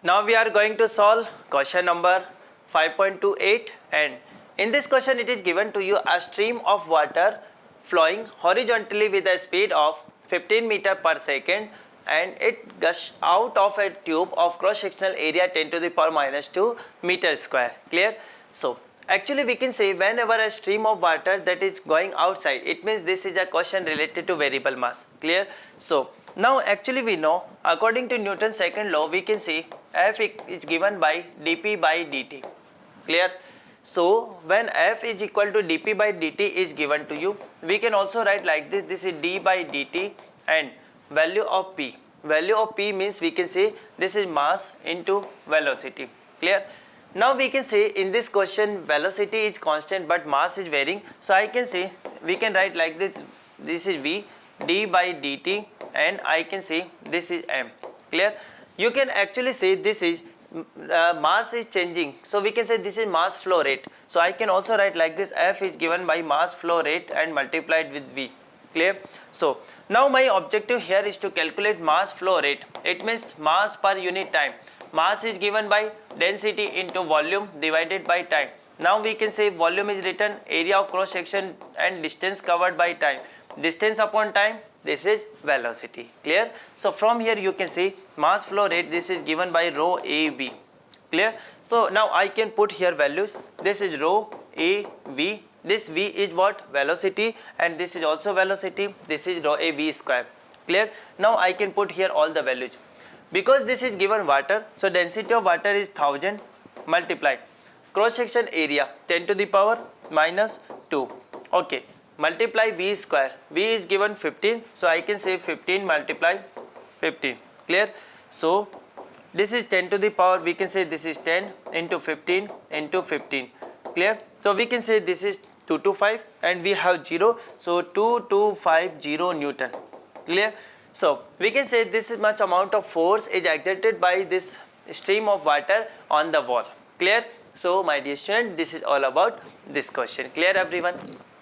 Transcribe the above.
Now we are going to solve question number 5.28, and in this question it is given to you a stream of water flowing horizontally with a speed of 15 meter per second, and it gushes out of a tube of cross sectional area 10 to the power minus 2 meter square. Clear? So actually we can say whenever a stream of water that is going outside, it means this is a question related to variable mass. Clear? So now actually we know according to Newton's second law we can say F is given by dp by dt. Clear? So when F is equal to dp by dt is given to you, we can also write like this. This is d by dt and value of p. Value of p means we can say this is mass into velocity. Clear? Now we can say in this question velocity is constant but mass is varying. So I can say we can write like this. This is v d by dt and I can say this is m. Clear? You can actually say this is mass is changing, so we can say this is mass flow rate. So I can also write like this. F is given by mass flow rate and multiplied with v. Clear? So now my objective here is to calculate mass flow rate. It means mass per unit time. Mass is given by density into volume divided by time. Now we can say volume is written area of cross section and distance covered by time. Distance upon time, this is velocity. Clear? So from here you can see mass flow rate, this is given by rho AV. Clear? So now I can put here values. This is rho AV. This V is what? Velocity, and this is also velocity. This is rho AV square. Clear? Now I can put here all the values. Because this is given water, so density of water is 1000 multiplied cross section area 10 to the power minus 2. Okay. Multiply V square. V is given 15, so I can say 15 multiply 15. Clear? So this is 10 to the power, we can say this is 10 into 15 into 15. Clear? So we can say this is 225 and we have 0, so 2250 Newton. Clear? So we can say this much amount of force is exerted by this stream of water on the wall. Clear? So my dear student, this is all about this question. Clear everyone?